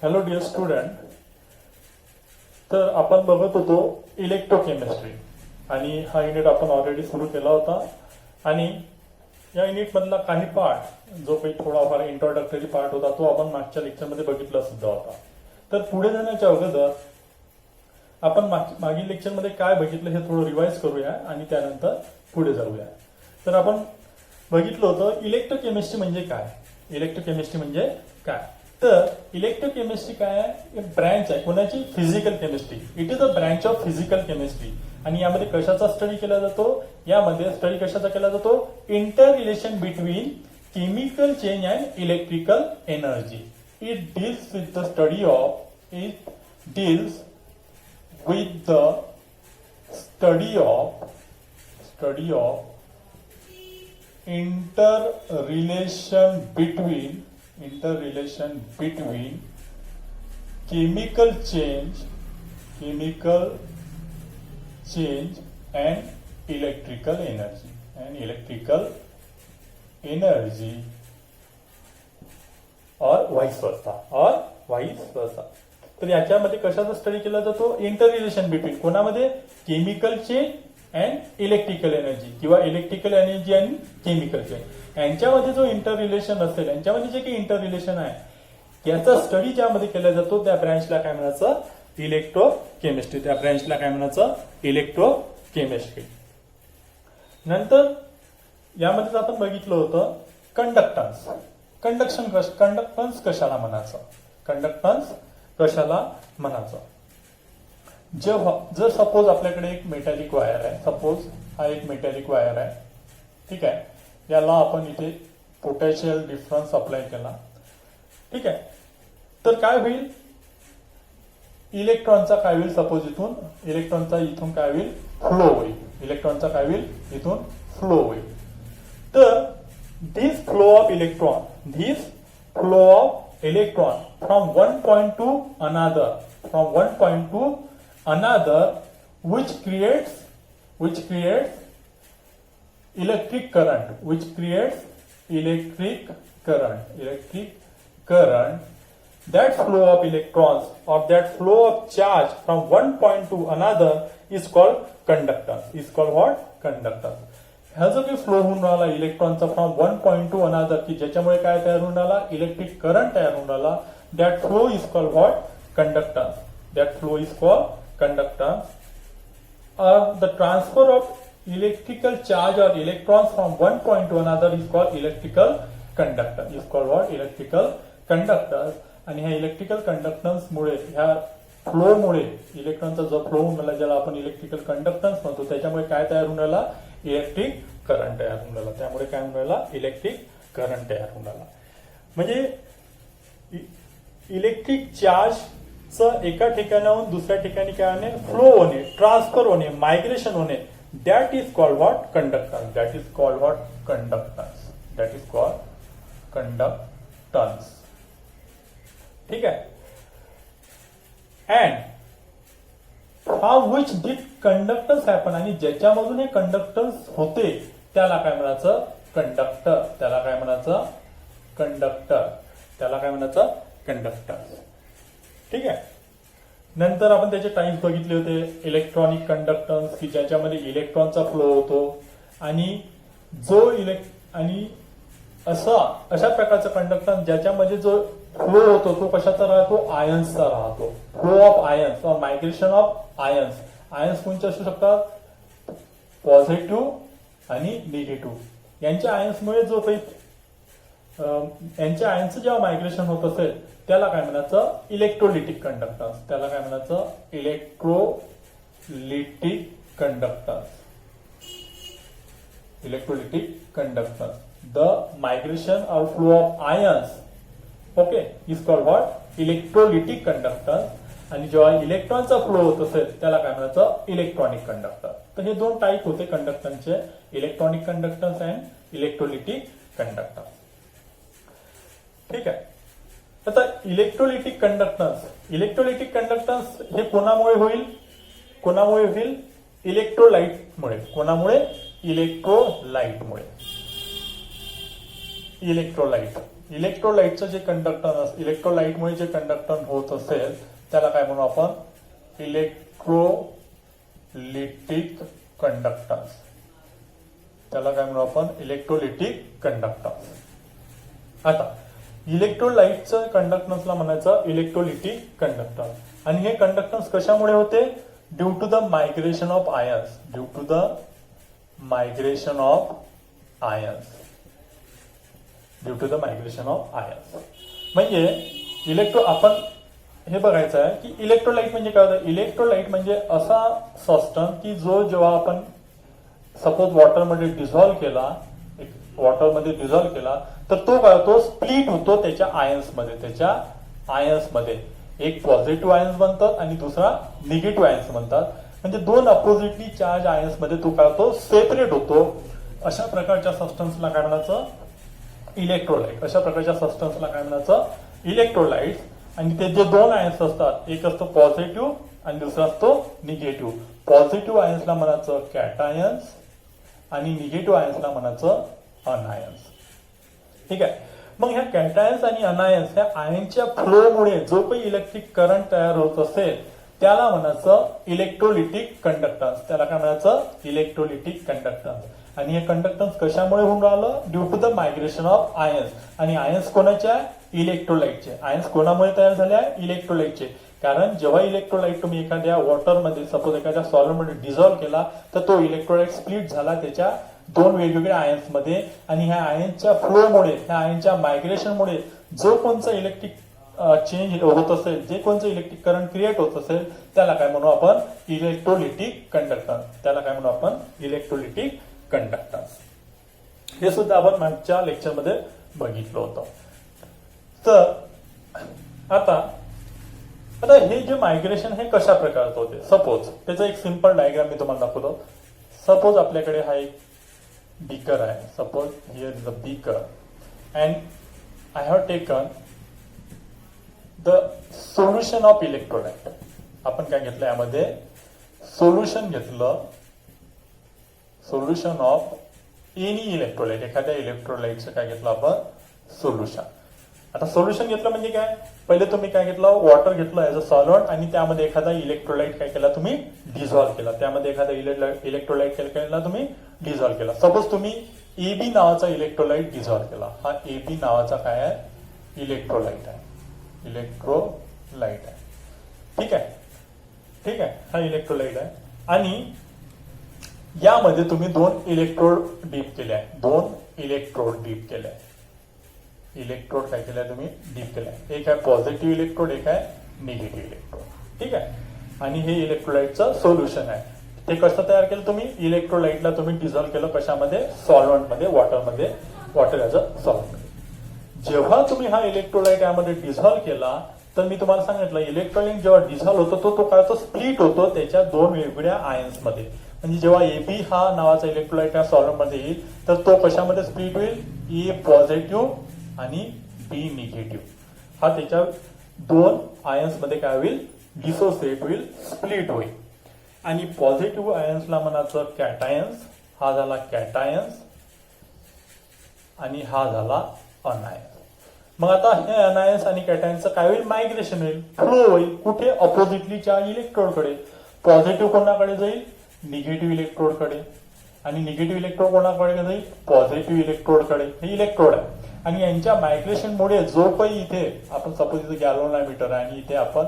Hello dear student. तर आपण बघत होतो इलेक्ट्रोकेमिस्ट्री आणि हा युनिट आपण ऑलरेडी सुरू केला होता. आणि या युनिट मधला काही पार्ट जो काही थोडाफार इंट्रोडक्टरी पार्ट होता तो आपण मागच्या लेक्चरमध्ये बघितला सुद्धा होता. तर पुढे जाण्याच्या अगोदर आपण मागील लेक्चरमध्ये काय बघितलं हे थोडं रिवाइज करूया आणि त्यानंतर पुढे जाऊया. तर आपण बघितलं होतं इलेक्ट्रोकेमिस्ट्री म्हणजे काय. इलेक्ट्रोकेमिस्ट्री म्हणजे काय, तर इलेक्ट्रोकेमिस्ट्री काय आहे, ब्रँच आहे कोणाची, physical chemistry. It is a branch of physical chemistry. आणि यामध्ये कशाचा स्टडी केला जातो, यामध्ये स्टडी कशाचा केला जातो, inter relation between chemical change and electrical energy. It deals with the study of interrelation between chemical change and electrical energy or vice versa. तर याच्यामध्ये कशाचा स्टडी केला जातो, इंटर रिलेशन बिटवीन कोणामध्ये, chemical change and electrical energy किंवा electrical energy आणि chemical change यांच्यामध्ये जो इंटर रिलेशन असेल, यांच्यामध्ये जे काही इंटर रिलेशन आहे याचा स्टडी ज्यामध्ये केला जातो त्या ब्रँचला काय म्हणायचं, इलेक्ट्रोकेमिस्ट्री. त्या ब्रँचला काय म्हणायचं, इलेक्ट्रोकेमिस्ट्री. नंतर यामध्ये आपण बघितलं होतं कंडक्टन्स. कंडक्टन्स कशाला म्हणायचं, जर सपोज आपल्याकडे एक मेटॅलिक वायर आहे, सपोज हा एक मेटॅलिक वायर आहे, ठीक आहे. याला आपण इथे पोटॅन्शियल डिफरन्स अप्लाय केला, ठीक आहे. तर काय होईल, इलेक्ट्रॉनचा काय होईल, सपोज इलेक्ट्रॉनचा इथून काय होईल, फ्लो होईल. तर this flow of electron from one point to another which creates electric current. That flow of electrons or that flow of charge from one point to another is called conductance. हा जो काही flow होऊन राहिला इलेक्ट्रॉनचा from one point to अनादर, की ज्याच्यामुळे काय तयार होऊन राहिला, इलेक्ट्रिक करंट तयार होऊन राहिला, that flow is called what, conductance. The transfer of electrical charge और electrons from one point to another is called electrical conductance. आणि ह्या इलेक्ट्रिकल कंडक्टन्समुळे, ह्या फ्लोमुळे, इलेक्ट्रॉनचा जो फ्लो होऊन राहिला ज्याला आपण इलेक्ट्रिकल कंडक्टन्स म्हणतो, त्याच्यामुळे काय तयार होऊन राहिला, इलेक्ट्रिक करंट तयार होऊन राहिला. त्यामुळे काय होऊन राहिला, इलेक्ट्रिक करंट तयार होऊन राहिला. म्हणजे इलेक्ट्रिक चार्जचं एका ठिकाणाहून दुसऱ्या ठिकाणी काय होणे, फ्लो होणे, ट्रान्सफर होणे, मायग्रेशन होणे, that is called what, conductance. ठीक आहे. अँड हा विच डिड कंडक्टन्स हॅपन, आणि ज्याच्यामधून हे कंडक्टन्स होते त्याला काय म्हणायचं, कंडक्टर. ठीक आहे. नंतर आपण त्याचे टाइप्स बघितले होते. इलेक्ट्रॉनिक कंडक्टन्स, की ज्याच्यामध्ये इलेक्ट्रॉनचा फ्लो होतो, आणि अशा प्रकारचा कंडक्टन्स ज्याच्यामध्ये जो फ्लो होतो तो कशाचा राहतो, आयन्सचा राहतो. फ्लो ऑफ आयन्स और मायग्रेशन ऑफ आयन्स. आयन्स कोणते असू शकतात, पॉझिटिव्ह आणि निगेटिव्ह. यांच्या आयन्समुळे जो काही यांच्या आयन्सचं जेव्हा मायग्रेशन होत असेल त्याला काय म्हणायचं, इलेक्ट्रोलिटिक कंडक्टन्स. द मायग्रेशन और flow of ions, okay, is called what, electrolytic conductance. आणि जेव्हा इलेक्ट्रॉनचा फ्लो होत असेल त्याला काय म्हणायचं, इलेक्ट्रॉनिक कंडक्टर. तर हे दोन टाईप होते कंडक्टन्सचे, electronic conductance and electrolytic conductance. ठीक आहे. आता इलेक्ट्रोलिटिक कंडक्टन्स हे कोणामुळे होईल, इलेक्ट्रोलाइटमुळे. इलेक्ट्रोलाइट. इलेक्ट्रोलाइटचं जे कंडक्टन्स, इलेक्ट्रोलाइटमुळे जे कंडक्टन्स होत असेल त्याला काय म्हणू आपण? Electrolytic conductance. त्याला काय म्हणू आपण? Electrolytic conductance. आता इलेक्ट्रोलाइटचं कंडक्टन्सला म्हणायचं इलेक्ट्रोलिटिक कंडक्टन्स. आणि हे कंडक्टन्स कशामुळे होते? Due to the migration of ions. Due to the migration of ions. Due to the migration of ions. म्हणजे आपण हे बघायचं आहे की इलेक्ट्रोलाइट म्हणजे काय होतं? इलेक्ट्रोलाइट म्हणजे असा सबस्टन्स की जो जेव्हा आपण सपोज वॉटरमध्ये डिझॉल्व्ह केला, तर तो काय होतो? स्प्लिट होतो त्याच्या आयन्समध्ये. एक पॉझिटिव्ह आयन्स बनतात आणि दुसरा निगेटिव्ह आयन्स बनतात. म्हणजे दोन अपोजिटली चार्ज आयन्स मध्ये तो काय होतो? सेपरेट होतो. अशा प्रकारच्या सबस्टन्सला काय म्हणायचं? इलेक्ट्रोलाइट. अशा प्रकारच्या सबस्टन्सला काय म्हणायचं? इलेक्ट्रोलाइट. आणि ते जे दोन आयन्स असतात, एक असतो पॉझिटिव्ह आणि दुसरा असतो निगेटिव्ह. पॉझिटिव्ह आयन्सला म्हणायचं कॅटायन्स आणि निगेटिव्ह आयन्सला म्हणायचं अनायन्स. ठीक आहे. मग ह्या कॅटायन्स आणि अनायन्स ह्या आयनच्या फ्लोमुळे जो काही इलेक्ट्रिक करंट तयार होत असेल त्याला म्हणायचं इलेक्ट्रोलिटिक कंडक्टन्स. त्याला काय म्हणायचं? Electrolytic conductance. आणि हे कंडक्टन्स कशामुळे होऊन राहिलं? Due to the migration of ions. आणि आयन्स कोणाच्या? इलेक्ट्रोलाइटचे. आयन्स कोणामुळे तयार झाले आहे? इलेक्ट्रोलाइटचे. कारण जेव्हा इलेक्ट्रोलाइट तुम्ही एखाद्या वॉटरमध्ये, सपोज एखाद्या सॉलिडमध्ये डिझॉल्व्ह केला तर तो इलेक्ट्रोलाइट स्प्लिट झाला त्याच्या दोन वेगवेगळ्या आयन्स मध्ये. आणि ह्या आयन्सच्या फ्लोमुळे, ह्या आयन्सच्या मायग्रेशनमुळे जो कोणचा इलेक्ट्रिक चेंज होत असेल, जे कोणतं इलेक्ट्रिक करंट क्रिएट होत असेल त्याला काय म्हणू आपण? Electrolytic conductance. त्याला काय म्हणू आपण? Electrolytic conductance. हे सुद्धा आपण मागच्या लेक्चरमध्ये बघितलं होतं. तर आता हे जे मायग्रेशन हे कशा प्रकारचं होते? सपोज त्याचा एक सिंपल डायग्राम मी तुम्हाला दाखवतो. सपोज आपल्याकडे हा एक बीकर आहे. Suppose here is a beaker and I have taken the solution of electrolyte. आपण काय घेतलं यामध्ये? सोल्युशन घेतलं. Solution of any electrolyte. एखाद्या इलेक्ट्रोलाइटचं काय घेतलं आपण? सोल्युशन. आता सोल्युशन घेतलं म्हणजे काय? पहिले तुम्ही काय घेतलं? वॉटर घेतलं ऍज अ सॉल्व्हंट आणि त्यामध्ये एखादा इलेक्ट्रोलाइट काय केला? तुम्ही डिझॉल्व्ह केला. त्यामध्ये एखादा इलेक्ट्रोलाइट केला तुम्ही डिझॉल्व्ह केला. सपोज तुम्ही एबी नावाचा इलेक्ट्रोलाइट डिझॉल्व्ह केला. हा एबी नावाचा काय आहे? इलेक्ट्रोलाइट आहे. इलेक्ट्रोलाइट आहे. ठीक आहे. ठीक आहे. हा इलेक्ट्रोलाइट आहे. आणि यामध्ये तुम्ही दोन इलेक्ट्रोड डीप केले आहे. दोन इलेक्ट्रोड डीप केले आहे. इलेक्ट्रोड काय केलंय? तुम्ही डीप केलाय. एक आहे पॉझिटिव्ह इलेक्ट्रोड, एक आहे निगेटिव्ह इलेक्ट्रोड. ठीक आहे. आणि हे इलेक्ट्रोलाइटचं सोल्युशन आहे. ते कसं तयार केलं तुम्ही? इलेक्ट्रोलाइटला तुम्ही डिझॉल्व्ह केलं कशामध्ये? सॉल्व्हंटमध्ये, वॉटरमध्ये. Water as a solvent. जेव्हा तुम्ही हा इलेक्ट्रोलाइट यामध्ये डिझॉल्व्ह केला तर मी तुम्हाला सांगितलं इलेक्ट्रोलाइट जेव्हा डिझॉल्व्ह होतो तो काय होतो? स्प्लिट होतो त्याच्या दोन वेगवेगळ्या आयन्समध्ये. म्हणजे जेव्हा एबी हा नावाचा इलेक्ट्रोलाइट या सॉल्व्हंटमध्ये येईल तर तो कशामध्ये स्प्लिट होईल? ए पॉझिटिव्ह आणि बी निगेटिव्ह. हा त्याच्या दोन आयन्स मध्ये काय होईल? डिसोसिएट होईल, स्प्लिट होईल. आणि पॉझिटिव्ह आयन्सला म्हणायचं कॅटायन्स. हा झाला कॅटायन्स आणि हा झाला अनायन्स. मग आता हे अनायन्स आणि कॅटायन्सचं काय होईल? मायग्रेशन होईल, फ्लो होईल. कुठे? Oppositely charge इलेक्ट्रोडकडे. पॉझिटिव्ह कोणाकडे जाईल? निगेटिव्ह इलेक्ट्रोडकडे. आणि निगेटिव्ह इलेक्ट्रोड कोणाकडे जाईल? पॉझिटिव्ह इलेक्ट्रोडकडे. हे इलेक्ट्रोड आहे. आणि यांच्या मायग्रेशनमुळे जो काही इथे आपण सपोज इथे गॅल्व्हनोमीटर आहे आणि इथे आपण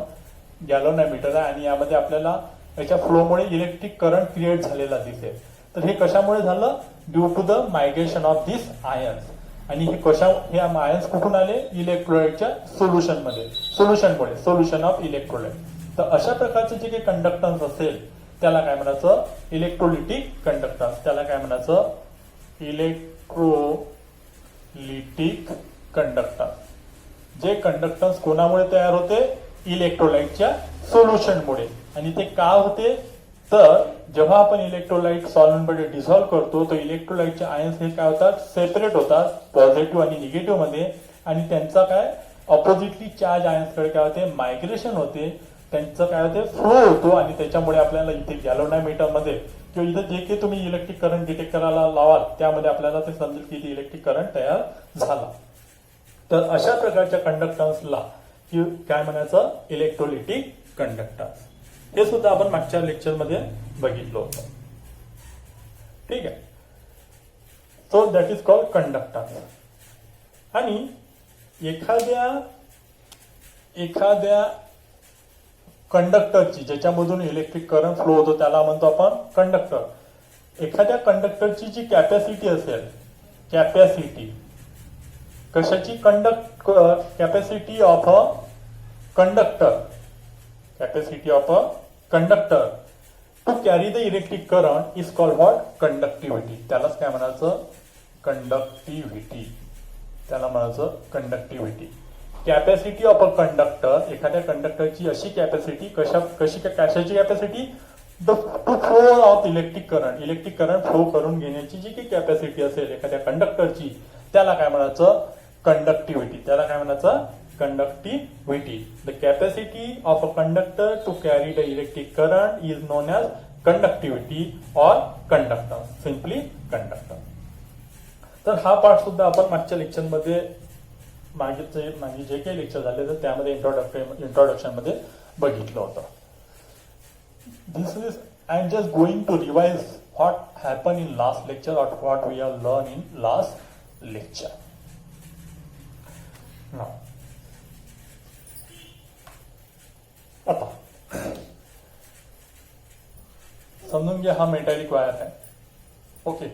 गॅल्व्हनोमीटर आहे आणि यामध्ये आपल्याला याच्या फ्लोमुळे इलेक्ट्रिक करंट क्रिएट झालेला दिसेल. तर हे कशामुळे झालं? Due to the migration of this ions. आणि हे आयन्स कुठून आले? इलेक्ट्रोलाइटच्या सोल्युशनमुळे, सोल्युशन ऑफ इलेक्ट्रोलाइट. तर अशा प्रकारचे जे काही कंडक्टन्स असेल त्याला काय म्हणायचं? Electrolytic conductance. त्याला काय म्हणायचं? Electrolytic conductance. जे कंडक्टन्स कोणामुळे तयार होते? इलेक्ट्रोलाइटच्या सोल्युशनमुळे. आणि ते का होते? तर जेव्हा आपण इलेक्ट्रोलाइट सॉल्व्हंटमध्ये डिझॉल्व्ह करतो तर इलेक्ट्रोलाइटचे आयन्स हे काय होतात? सेपरेट होतात पॉझिटिव्ह आणि निगेटिव्ह मध्ये. आणि त्यांचा काय? अपोजिटली चार्ज आयन्सकडे काय होते? मायग्रेशन होते. त्यांचं काय होते? फ्लो होतो. आणि त्याच्यामुळे आपल्याला इथे गॅल्व्हनोमीटर मध्ये किंवा इथं जे काही तुम्ही इलेक्ट्रिक करंट डिटेक्ट करायला लावाल त्यामध्ये आपल्याला ते समजेल की इथे इलेक्ट्रिक करंट तयार झाला. तर अशा प्रकारच्या कंडक्टन्सला काय म्हणायचं, इलेक्ट्रोलिटिक कंडक्टन्स. हे सुद्धा आपण मागच्या लेक्चरमध्ये बघितलं होतं. ठीक आहे. So that is called conductance. आणि एखाद्या कंडक्टरची ज्याच्यामधून इलेक्ट्रिक करंट फ्लो होतो त्याला म्हणतो आपण कंडक्टर. एखाद्या कंडक्टरची जी कॅपॅसिटी असेल, कॅपॅसिटी कशाची, capacity of a conductor, capacity of a conductor to carry the electric current is called what, conductivity. त्यालाच काय म्हणायचं, कंडक्टिव्हिटी. त्याला म्हणायचं conductivity. Capacity of a conductor, एखाद्या कंडक्टरची अशी कॅपॅसिटी, कशाची capacity, the to flow of electric current, electric current flow करून घेण्याची जी काही कॅपॅसिटी असेल एखाद्या कंडक्टरची त्याला काय म्हणायचं, कंडक्टिव्हिटी. त्याला काय म्हणायचं, conductivity. The capacity of a conductor to carry the electric current is known as conductivity or conductance, simply conductance. तर हा पार्ट सुद्धा आपण मागच्या लेक्चरमध्ये मागे जे काही लेक्चर झाले तर त्यामध्ये इंट्रोडक्शन मध्ये बघितलं होतं. This is I am just going to revise what happen in last lecture or what we have learn in last lecture. आता समजून घ्या, हा मेटॅलिक वायर आहे. ओके.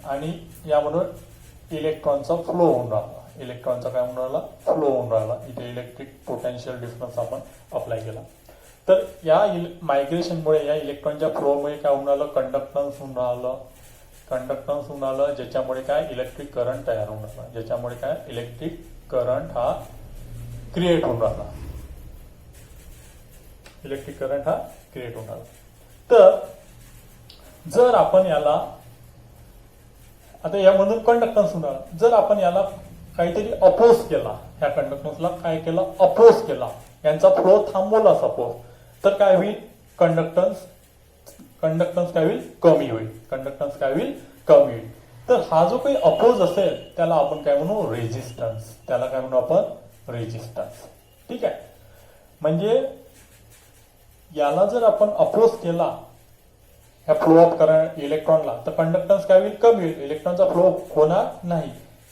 आणि यामधून इलेक्ट्रॉनचा फ्लो होऊन राहिला, इलेक्ट्रॉनचा काय होऊन राहिला, फ्लो होऊन राहिला. इथे इलेक्ट्रिक पोटेन्शियल डिफरन्स आपण अप्लाय केला. तर या मायग्रेशनमुळे, या इलेक्ट्रॉनच्या फ्लोमुळे काय होऊन राहिलं, कंडक्टन्स होऊन राहिलं, कंडक्टन्स होऊन राहिलं, ज्याच्यामुळे काय इलेक्ट्रिक करंट तयार होऊन राहिला, ज्याच्यामुळे काय इलेक्ट्रिक करंट हा क्रिएट होऊन राहिला, इलेक्ट्रिक करंट हा क्रिएट होऊन राहिला. तर जर आपण याला आता यामधून कंडक्टन्स होणार, जर आपण याला काहीतरी अपोज केला, ह्या कंडक्टन्सला काय केला, अपोज केला, यांचा फ्लो थांबवला सपोज, तर काय होईल, कंडक्टन्स काय होईल, कमी होईल, कंडक्टन्स काय होईल, कमी होईल. तर हा जो काही अपोज असेल त्याला आपण काय म्हणू, रेजिस्टन्स. त्याला काय म्हणू आपण, रेजिस्टन्स. ठीक आहे. म्हणजे याला जर आपण अपोज केला ह्या फ्लो ऑफ करंट इलेक्ट्रॉनला, तर कंडक्टन्स काय होईल, कमी होईल, इलेक्ट्रॉनचा फ्लो होणार नाही.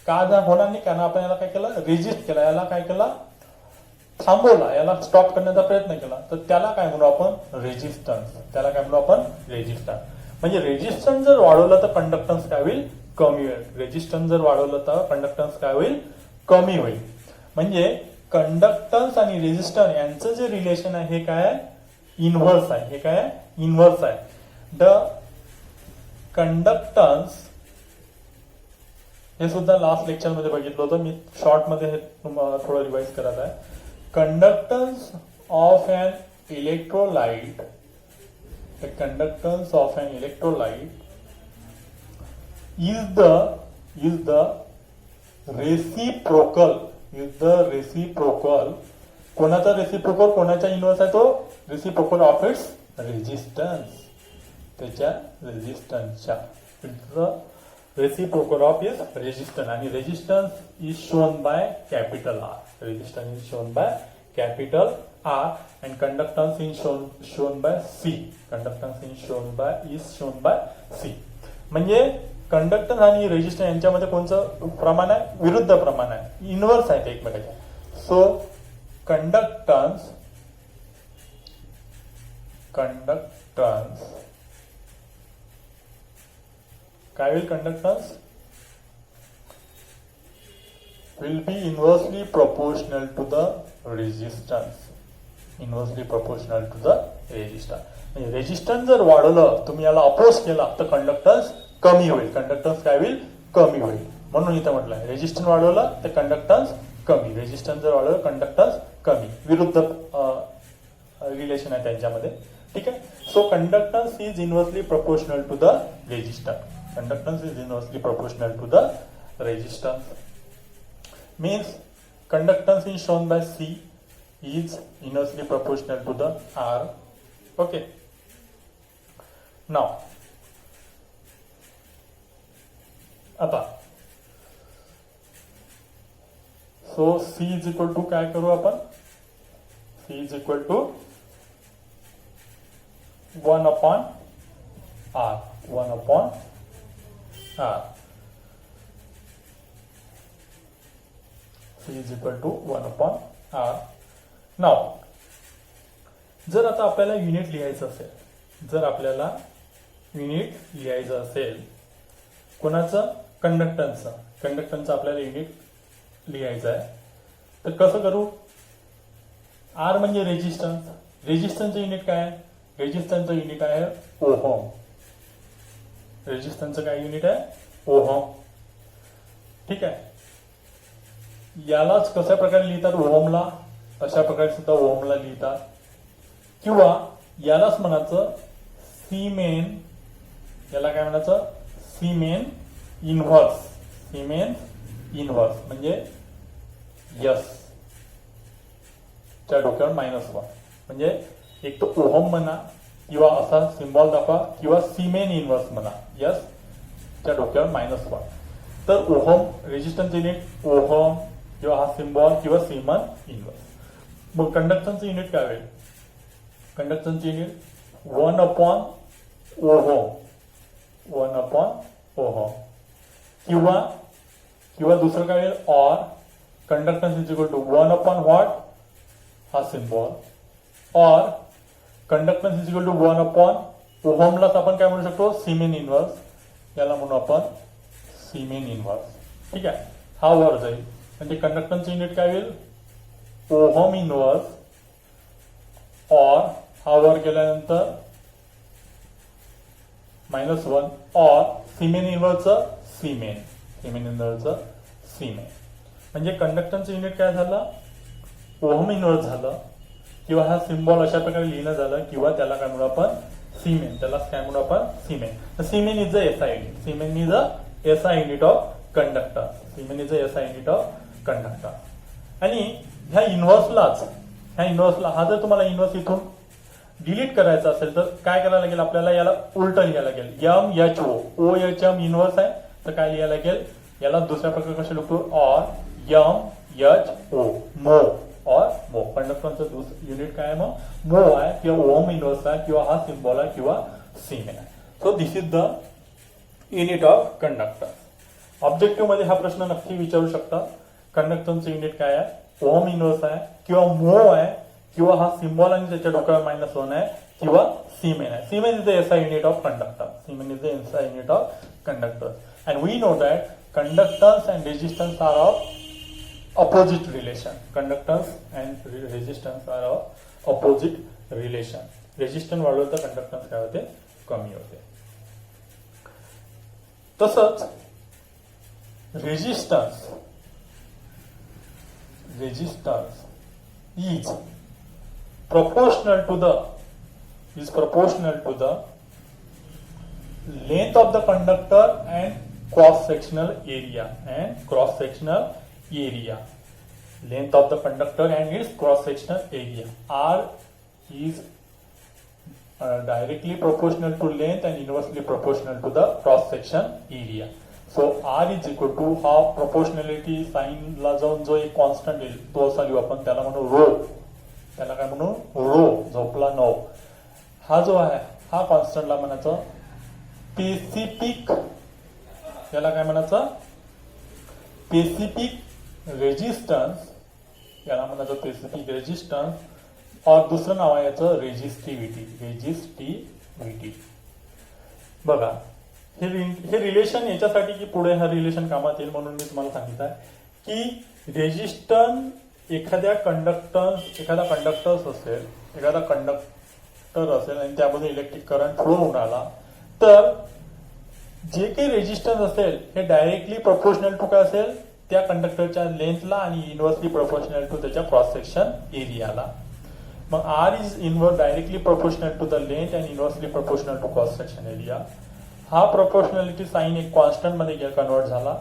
का जर होणार नाही, कारण आपण याला काय केलं, रेजिस्ट केला, याला काय केला, थांबवला, याला स्टॉप करण्याचा प्रयत्न केला. तर त्याला काय म्हणू आपण, रेजिस्टन्स. त्याला काय म्हणू आपण, रेजिस्टन्स. म्हणजे रेजिस्टन्स जर वाढवलं तर कंडक्टन्स काय होईल, कमी होईल. रेजिस्टन्स जर वाढवलं तर कंडक्टन्स काय होईल, कमी होईल. म्हणजे कंडक्टन्स आणि रेजिस्टन्स यांचं जे रिलेशन आहे हे काय, इनव्हर्स आहे. हे काय, इनव्हर्स आहे. द कंडक्टन्स, हे सुद्धा लास्ट लेक्चर मध्ये बघितलं होतं मी, शॉर्ट मध्ये हे तुम्हाला थोडं रिवाइज करत आहे. Conductance of an electrolyte, the conductance of an electrolyte is the reciprocal, कोणाचा रेसिप्रोकल, कोणाच्या इनव्हर्स आहे तो, रेसिप्रोकल ऑफ इट्स रेजिस्टन्स, त्याच्या रेजिस्टन्सच्या. Reciprocal of is resistance. आणि resistance is shown by capital R. Resistance is shown by capital R and conductance is shown by C. Conductance is shown by C. म्हणजे conductance आणि resistance यांच्यामध्ये कोणतं प्रमाण आहे, विरुद्ध प्रमाण आहे, इनव्हर्स आहे ते एकमेकाच्या. सो कंडक्टन्स काय होईल, conductance will be inversely proportional to the resistance. Inversely proportional to the resistance. म्हणजे रेजिस्टन्स जर वाढवलं, तुम्ही याला अपोज केला तर कंडक्टन्स कमी होईल. कंडक्टन्स काय होईल, कमी होईल. म्हणून इथं म्हटलंय रेजिस्टन्स वाढवलं तर कंडक्टन्स कमी, रेजिस्टन्स जर वाढवलं कंडक्टन्स कमी, विरुद्ध रिलेशन आहे त्यांच्यामध्ये. ठीक आहे. So conductance is inversely proportional to the resistance. Conductance is inversely proportional to the resistance. Means conductance is shown by C is inversely proportional to the R. Okay. Now आता so C is equal to काय करू आपण, C is equal to 1 upon R, 1 upon R, C is equal to 1 upon R. Now जर आता आपल्याला unit लिहायचं असेल, जर आपल्याला युनिट लिहायचं असेल कोणाचं, कंडक्टन्सचं आपल्याला युनिट लिहायचं आहे, तर कसं करू. आर म्हणजे रेजिस्टन्स, रेजिस्टन्सचं युनिट काय आहे, रेजिस्टन्सचं युनिट आहे ओहम, रेजिस्टन्सचं काय युनिट आहे ओहम. ठीक आहे, यालाच कशा प्रकारे लिहितात ओहमला, अशा प्रकारे सुद्धा ओहमला लिहितात, किंवा यालाच म्हणायचं सीमेन, याला काय म्हणायचं सीमेन इन्व्हर्स, सीमेन इन्व्हर्स म्हणजे यस च्या डोक्यावर -1 म्हणजे एक तो ओहम म्हणा किंवा असा सिम्बॉल दाखवा किंवा सीमेन इन्व्हर्स म्हणा, यस च्या डोक्यावर -1. तर ओहम रेजिस्टन्स युनिट ओहम किंवा हा सिम्बॉल किंवा सीमन इन्व्हर्स. मग कंडक्टन्सचं युनिट काय होईल, कंडक्टन्सचं unit 1 upon ohm, 1 upon ohm, किंवा दुसरं काय होईल or conductance is equal to 1 upon what, हा symbol, or conductance is equal to 1 upon ओहमलाच आपण काय म्हणू शकतो सीमेन इन्व्हर्स, याला म्हणू आपण सीमेन इन्व्हर्स. ठीक आहे, हा वर जाईल म्हणजे कंडक्टन्सचं युनिट काय होईल ओहम इन्व्हर्स, ऑर हा वर गेल्यानंतर -1 ऑर सीमेन इन्व्हर्सचं सीमेन, सीमेन इन्व्हर्सचं सीमेन. म्हणजे कंडक्टन्सचं युनिट काय झालं ओहम इन्व्हर्स झालं, किंवा हा सिम्बॉल अशा प्रकारे लिहिणं झालं, किंवा त्याला काय म्हणू आपण सीमेन, त्याला काय म्हणू आपण सीमेन. तर siemens is the SI unit, siemens is the SI unit of conductor, siemens is the SI unit of conductor. आणि ह्या इन्व्हर्सलाच, हा जर तुम्हाला इन्व्हर्स इथून डिलीट करायचा असेल तर काय करायला लागेल आपल्याला, याला उलट लिहायला लागेल, MHO, OHM इन्व्हर्स आहे तर काय लिहायला लागेल, याला दुसऱ्या प्रकारे कसं लिहितो ऑर MHO मो, और मो. कंडक्टरचं युनिट काय आहे मग मो आहे किंवा ओहम इन्व्हर्स आहे किंवा हा सिम्बॉल आहे किंवा सीमेन आहे. So this is the unit of conductor. Objective मध्ये हा प्रश्न नक्की विचारू शकता, कंडक्टरचं युनिट काय आहे ओहम इन्व्हर्स आहे किंवा मो आहे किंवा हा सिम्बॉल आणि त्याच्या डोक्यावर -1 आहे किंवा सीमेन आहे. Siemens is the SI unit of conductor, siemens is the SI unit of conductor. And we know that conductance and resistance are of opposite relation. Conductance and resistance are of opposite relation. Resistance वाढवलं तर conductance काय होते कमी होते. तसंच resistance is proportional to the length of the conductor and cross sectional area, length of the conductor and its cross sectional area. R is directly proportional to length and inversely proportional to the cross section area. So R is equal to हा proportionality sign ला जाऊन जो एक constant येईल तो असा लिहू आपण, त्याला म्हणू रो, त्याला काय म्हणू रो, झोपला 9. हा जो आहे हा कॉन्स्टंटला म्हणायचं स्पेसिफिक, याला काय म्हणायचं स्पेसिफिक रेजिस्टन्स, याला म्हणायचं स्पेसिफिक रेजिस्टन्स, और दुसरं नाव आहे याचं रेजिस्टिव्हिटी. बघा हे रिलेशन याच्यासाठी की पुढे हा रिलेशन कामात येईल म्हणून मी तुम्हाला सांगितलं आहे की रेजिस्टन्स एखादा कंडक्टर असेल आणि त्यामध्ये इलेक्ट्रिक करंट फ्लो होऊन आला तर जे काही रेजिस्टन्स असेल हे डायरेक्टली प्रोपोर्शनल टू काय असेल त्या कंडक्टरच्या लेंथला आणि इन्व्हर्सली प्रोपोर्शनल टू त्याच्या क्रॉस सेक्शन एरियाला. मग R is inverse directly proportional to the length and inversely proportional to cross section area. हा प्रोपोर्शनॅलिटी साइन एक कॉन्स्टंट मध्ये कन्वर्ट झाला.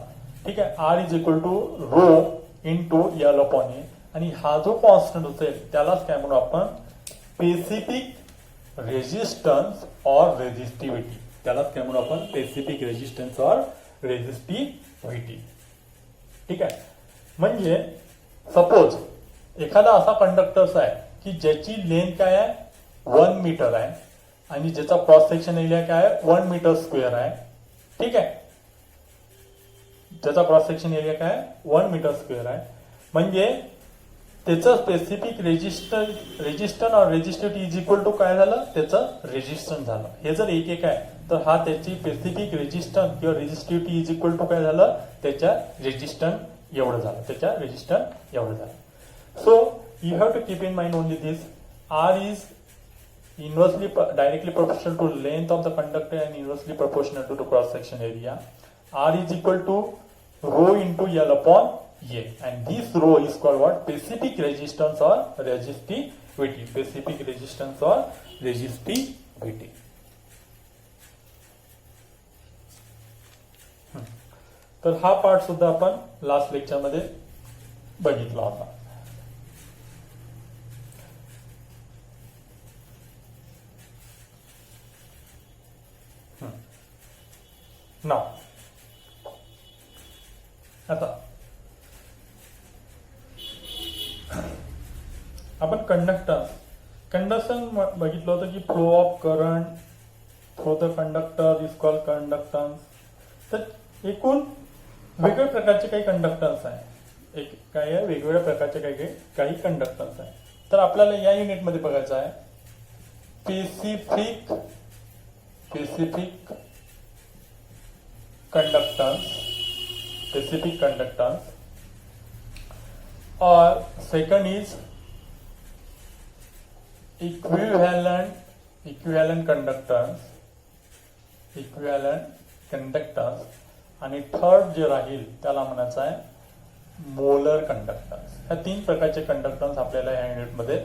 ठीक आहे, R is equal to rho into L upon A, आणि हा जो कॉन्स्टंट असेल त्यालाच काय म्हणू आपण स्पेसिफिक रेजिस्टन्स और रेजिस्टिव्हिटी, त्यालाच काय म्हणू आपण स्पेसिफिक रेजिस्टन्स और रेजिस्टिव्हिटी. ठीक आहे. म्हणजे सपोज एखादा असा कंडक्टर्स आहे की ज्याची लेंथ काय आहे 1 मीटर आहे आणि ज्याचा क्रॉस सेक्शन एरिया काय आहे 1 मीटर स्क्वेअर आहे. ठीक आहे. ज्याचा क्रॉस सेक्शन एरिया काय आहे 1 मीटर स्क्वेअर आहे. म्हणजे त्याचं स्पेसिफिक रेजिस्टन्स और रेजिस्टिव्हिटी इज इक्वल टू काय झालं, त्याचं रेजिस्टन्स झालं. हे जर एक एक आहे तर हा त्याची स्पेसिफिक रेजिस्टन्स किंवा रेजिस्टिव्हिटी इज इक्वल टू काय झालं, त्याच्या रेजिस्टन्स एवढं झालं, त्याच्या रेजिस्टन्स एवढं झालं. So you have to keep in mind only this. R is inversely directly proportional to length of the conductor and inversely proportional to the cross section area. R is equal to rho into L upon A, and this rho is called what? Specific resistance or resistivity. Specific resistance or resistivity. तर हा part सुद्धा आपण last lecture मध्ये बघितला होता. नाव आता आपण conduction बघितलं होतं की flow of current through the conductor is called conductance. तर एकूण वेगवेगळ्या प्रकारचे काही कंडक्टन्स आहे. एक काय आहे, वेगवेगळ्या प्रकारचे काही कंडक्टन्स आहे. तर आपल्याला या युनिटमध्ये बघायचं आहे specific conductance, or second is equivalent conductance, आणि थर्ड जे राहील त्याला म्हणायचं आहे मोलर कंडक्टन्स. ह्या 3 प्रकारचे कंडक्टन्स आपल्याला या युनिटमध्ये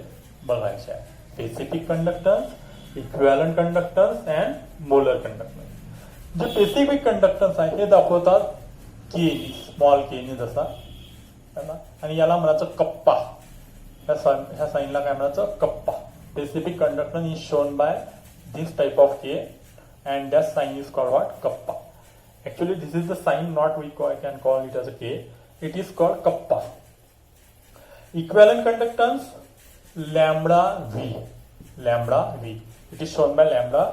बघायचे आहे. Specific conductance, equivalent conductance and molar conductance. जे स्पेसिफिक कंडक्टन्स आहे हे दाखवतात केनी, स्मॉल केनी जसा, आणि याला म्हणायचं कप्पा. ह्या साईनला काय म्हणायचं kappa. Specific conductance is shown by this type of K and that sign is called what kappa. Actually this is the sign, not we can call it as a K. It is called kappa. Equivalent conductance lambda V. It is shown by lambda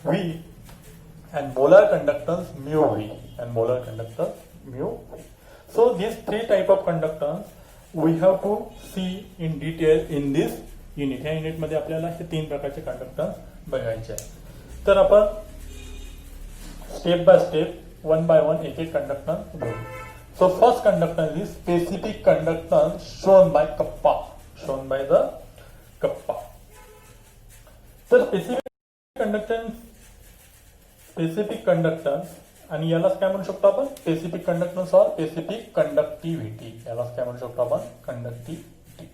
V. And molar conductance mu V. So these 3 type of conductance we have to see in detail in this unit. ह्या unit मध्ये आपल्याला हे 3 प्रकारचे conductance बघायचे आहे. तर आपण step by step, 1 by 1 एक कंडक्टन्स घेऊ. So first conductance is specific conductance shown by कप्पा. तर स्पेसिफिक कंडक्टन्स आणि यालाच काय म्हणू शकतो आपण स्पेसिफिक कंडक्टन्स और स्पेसिफिक कंडक्टिव्हिटी. यालाच काय म्हणू शकतो आपण कंडक्टिव्हिटी.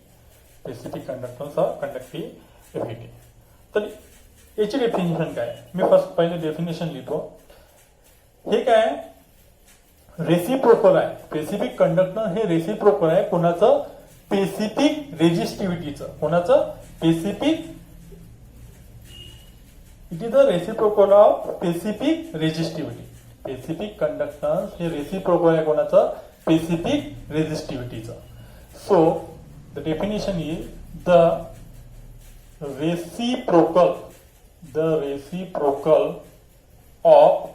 स्पेसिफिक कंडक्टन्स और कंडक्टिव्हिटी. तर याची डेफिनेशन काय, मी फर्स्ट पहिले डेफिनेशन लिहितो. हे काय रेसिप्रोकल आहे. स्पेसिफिक कंडक्टन्स हे रेसिप्रोकल आहे कोणाचं, स्पेसिफिक रेजिस्टिव्हिटीचं. कोणाचं, specific, it is the reciprocal of specific resistivity. Specific conductance हे रेसिप्रोकल आहे कोणाचं, स्पेसिफिक रेजिस्टिव्हिटीचं. So the definition is the reciprocal of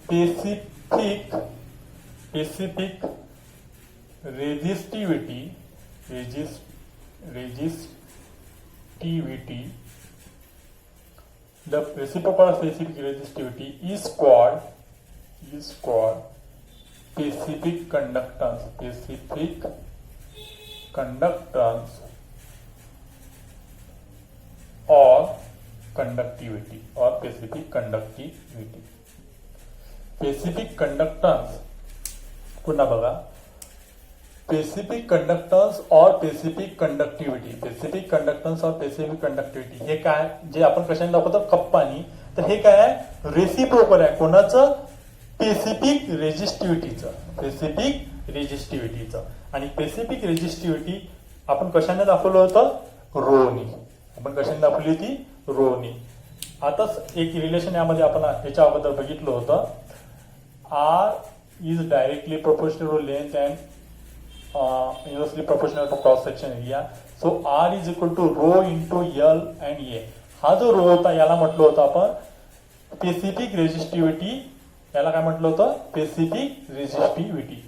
specific resistivity the reciprocal of specific resistivity is called specific conductance or conductivity or specific conductivity. Specific conductance पुन्हा बघा, specific conductance और specific conductivity. Specific conductance और specific conductivity हे काय, जे आपण कशाने दाखवतो कप्पानी. तर हे काय आहे, रेसिप्रोकल आहे कोणाचं, स्पेसिफिक रेजिस्टिव्हिटीचं. आणि स्पेसिफिक रेजिस्टिव्हिटी आपण कशाने दाखवलं होतं, रोनी. आपण कशाने दाखवली होती? रोनी. आताच एक रिलेशन यामध्ये आपण याच्या अगोदर बघितलं होतं. R is directly proportional to length and inversely proportional to cross section area. So R is equal to rho into L and A. हा जो रो होता याला म्हटलं होतं आपण स्पेसिफिक रेजिस्टिव्हिटी. याला काय म्हटलं होतं? Specific resistivity.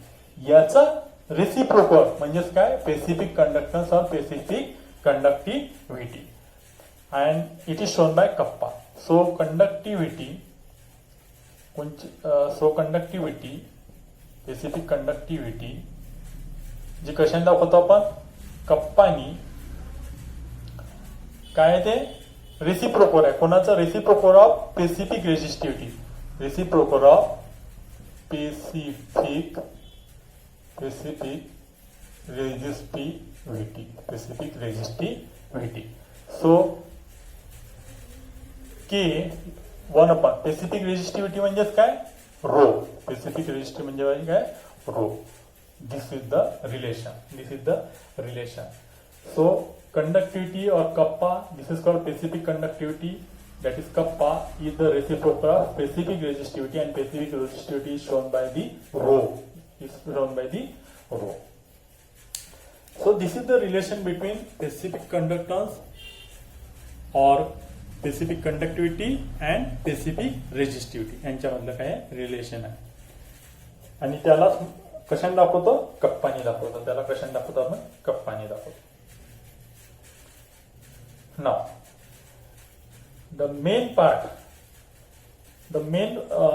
याचा रेसिप्रोकल म्हणजेच काय? स्पेसिफिक कंडक्टन्स और specific conductivity. And it is shown by kappa. So conductivity specific conductivity जी कशाने दाखवतो आपण? कप्पानी. काय ते? रेसिप्रोकल आहे. कोणाचं? Reciprocal of specific resistivity. Reciprocal of specific resistivity. So K 1/. Specific resistivity म्हणजेच काय? रो. स्पेसिफिक रेजिस्टिव्हिटी म्हणजे काय? Rho. This is the relation. So conductivity or kappa, this is called specific conductivity, that is kappa is the reciprocal of specific resistivity, and specific resistivity is shown by the rho. So this is the relation between specific conductance or specific conductivity and specific resistivity. यांच्यामधलं काय relation आहे. आणि त्याला कशाने दाखवतो? कप्पाने दाखवतो. त्याला कशाने दाखवतो आपण? कप्पाने दाखवतो. Now, the main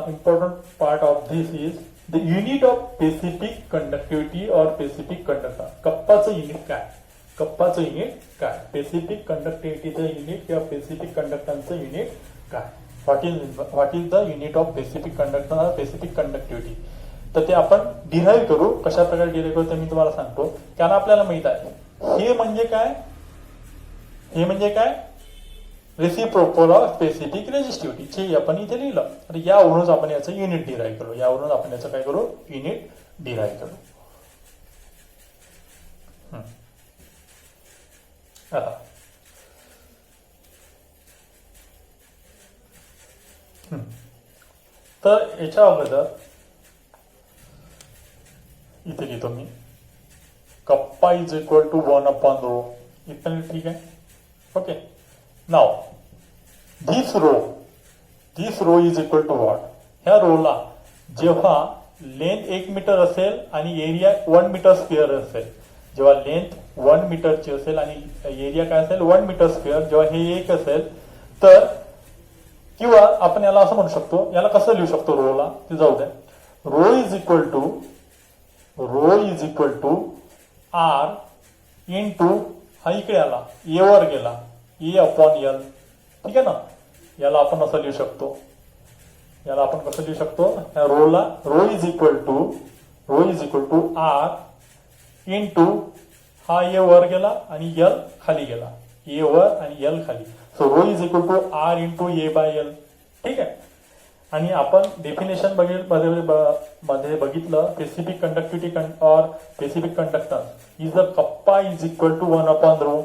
important part of this is the unit of specific conductivity or specific conductance. कप्पाचं युनिट काय? स्पेसिफिक कंडक्टिव्हिटीचं युनिट किंवा स्पेसिफिक कंडक्टन्सचं युनिट काय? What is the unit of specific conductance और स्पेसिफिक कंडक्टिव्हिटी. तर ते आपण डिराईव्ह करू. कशा प्रकारे डिराईव्ह करू ते मी तुम्हाला सांगतो. कारण आपल्याला माहित आहे हे म्हणजे काय? रेसिप्रोकल ऑफ स्पेसिफिक रेजिस्टिव्हिटी जे आपण इथे लिहिलं. तर यावरूनच आपण याचं युनिट डिराईव्ह करू. युनिट डिराईव्ह करू. आता तर याच्या अगोदर इथे लिहितो मी कप्पा इज इक्वल टू 1/रो. इथं ठीक आहे. Okay. Now this rho is equal to what? ह्या रोला जेव्हा लेंथ 1 मीटर असेल आणि एरिया 1 मीटर स्क्वेअर असेल, जेव्हा लेंथ 1 मीटरची असेल आणि एरिया काय असेल? 1 मीटर स्क्वेअर. जेव्हा हे 1 असेल तर, किंवा आपण याला असं म्हणू शकतो, याला कसं लिहू शकतो रोला ते जाऊ द्या. Rho is equal to R into हा इकडे आला ए वर गेला ए अपॉन एल. ठीक आहे ना. याला आपण असं लिहू शकतो. रोला rho is equal to R into हा ए वर गेला आणि एल खाली गेला. ए वर आणि एल खाली. So rho is equal to R into A by L. ठीक आहे. आणि आपण डेफिनेशन मध्ये बघितलं स्पेसिफिक कंडक्टिव्हिटी और specific conductance is the kappa is equal to 1/रो.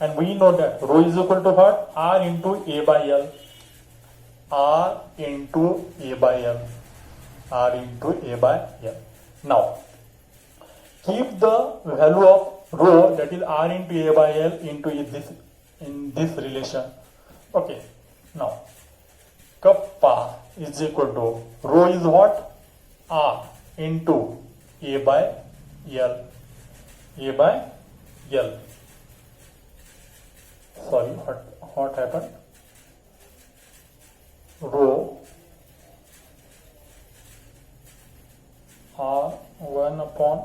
And we know that rho is equal to what? R into A by L. Now, keep the value of rho, that is R into A by L, into in this relation. Okay. Now, kappa is equal to rho is what? R into A by L. Sorry, what happened? Rho R 1/.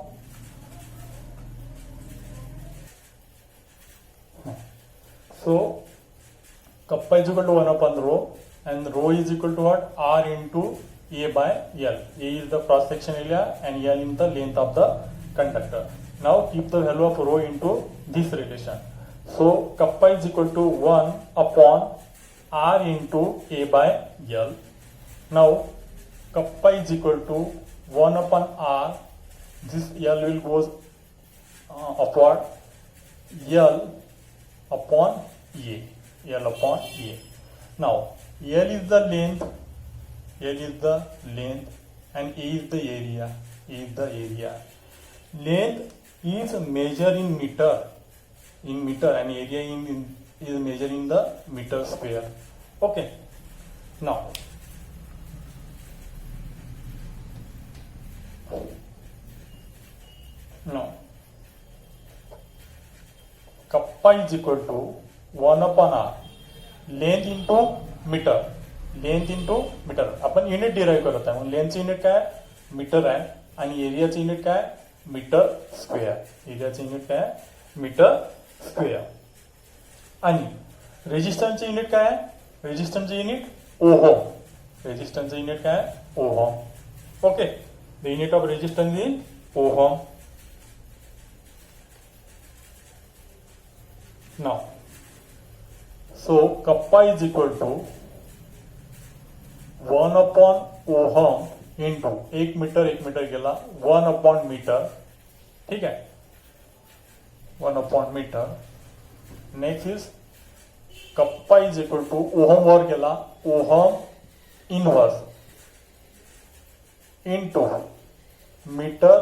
So kappa is equal to 1/ro, and rho is equal to what? R into A by L. A is the cross section area and L is the length of the conductor. Now keep the value of rho into this relation. So kappa is equal to 1/R into A by L. Now kappa is equal to 1/R. This L will goes upward. L upon A. L upon A. Now L is the length, and A is the area. Length is measured in meter, and area is measured in the meter square. Okay. Now kappa is equal to 1 upon r. Length into metre. आपण unit derive करत आहे. म्हणून लेंथचं unit काय metre आहे आणि एरियाचं unit काय मीटर स्क्वेअर. आणि रेजिस्टन्सचे युनिट काय आहे? रेजिस्टन्सचे unit ohm. Okay. The unit of resistance is ohm. Now, so kappa is equal to 1 upon ohm into 1 metre गेला 1 upon मीटर. ठीक आहे. 1 upon metre. Next is kappa is equal to ohm वर गेला ohm inverse into metre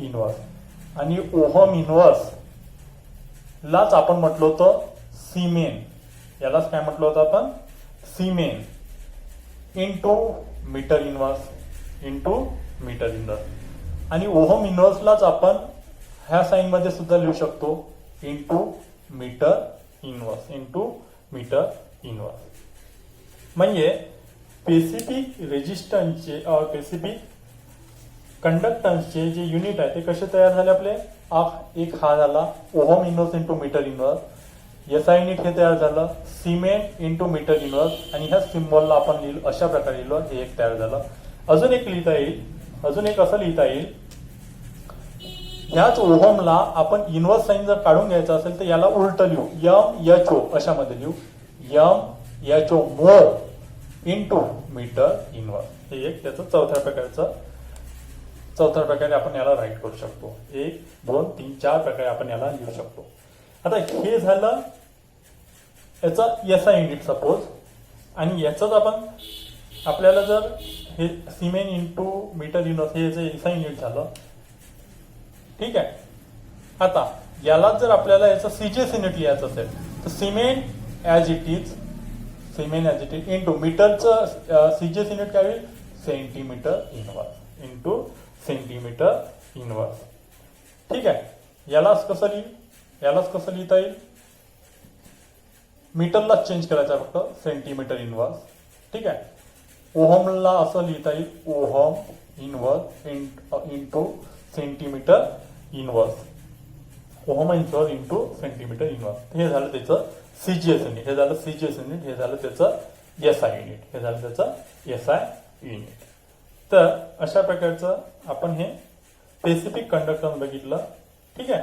inverse. आणि ohm inverse लाच आपण म्हटलं होतं सीमेन. यालाच काय म्हटलं होतं आपण सीमेन इंटू मीटर इनवर्स. आणि ओहम इनवर्सलाच आपण ह्या साइन मध्ये सुद्धा लिहू शकतो इंटू मीटर इनवर्स. म्हणजे स्पेसिफिक रेजिस्टन्सचे स्पेसिफिक कंडक्टन्सचे जे युनिट आहे ते कसे तयार झाले आपले. एक हा झाला ohm inverse into metre inverse. SI unit हे तयार झालं सिमेंट इंटू मीटर इनवर्स. आणि ह्या सिम्बॉलला आपण लिहिलं अशा प्रकारे लिहिलं. हे एक तयार झालं. अजून एक असं लिहिता येईल ह्याच ओहमला आपण इनवर्स साइन जर काढून घ्यायचं असेल तर याला उलट लिहू MHO अशामध्ये लिहू MHO मोर इंटू मीटर इनवर्स. हे एक त्याचं चौथ्या प्रकारे आपण याला राईट करू शकतो. 1 2 3 4 प्रकारे आपण याला लिहू शकतो. आता हे झालं याचा एसआय युनिट सपोज. आणि याचाच आपण आपल्याला जर हे सिमेन इंटू मीटर इनवर्स हे जे एसआय युनिट झालं. ठीक आहे. आता याला जर आपल्याला याचं सीजीएस युनिट लिहायचं असेल तर semen as it is into मीटरचं सीजीएस युनिट काय होईल सेंटीमीटर इनवर्स. ठीक आहे. यालाच कसं लिहिता येईल मीटरला चेंज करायचं फक्त सेंटीमीटर इनवर्स. ठीक आहे. ओहमला असं लिहिता येईल ohm inverse into centimetre inverse. Ohm inverse into centimetre inverse. हे झालं त्याचं सीजीएस युनिट. हे झालं त्याचं एसआय युनिट. तर अशा प्रकारचं आपण हे स्पेसिफिक कंडक्टन्स बघितलं. ठीक आहे.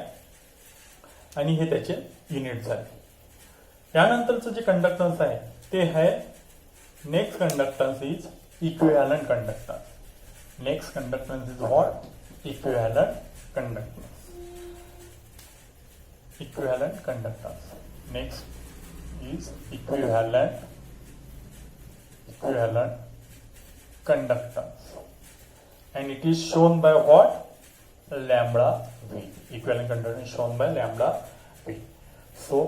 आणि हे त्याचे युनिट झाले. यानंतरचं जे कंडक्टन्स आहे ते आहे next conductance is equivalent conductance. Next conductance is what equivalent conductance. Next is equivalent conductance and it is shown by what lambda v. Equivalent conductance is shown by lambda v. So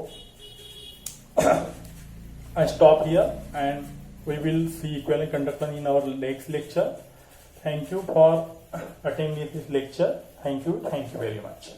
I stop here and we will see equivalent conductance in our next lecture. Thank you for attending this lecture. Thank you very much.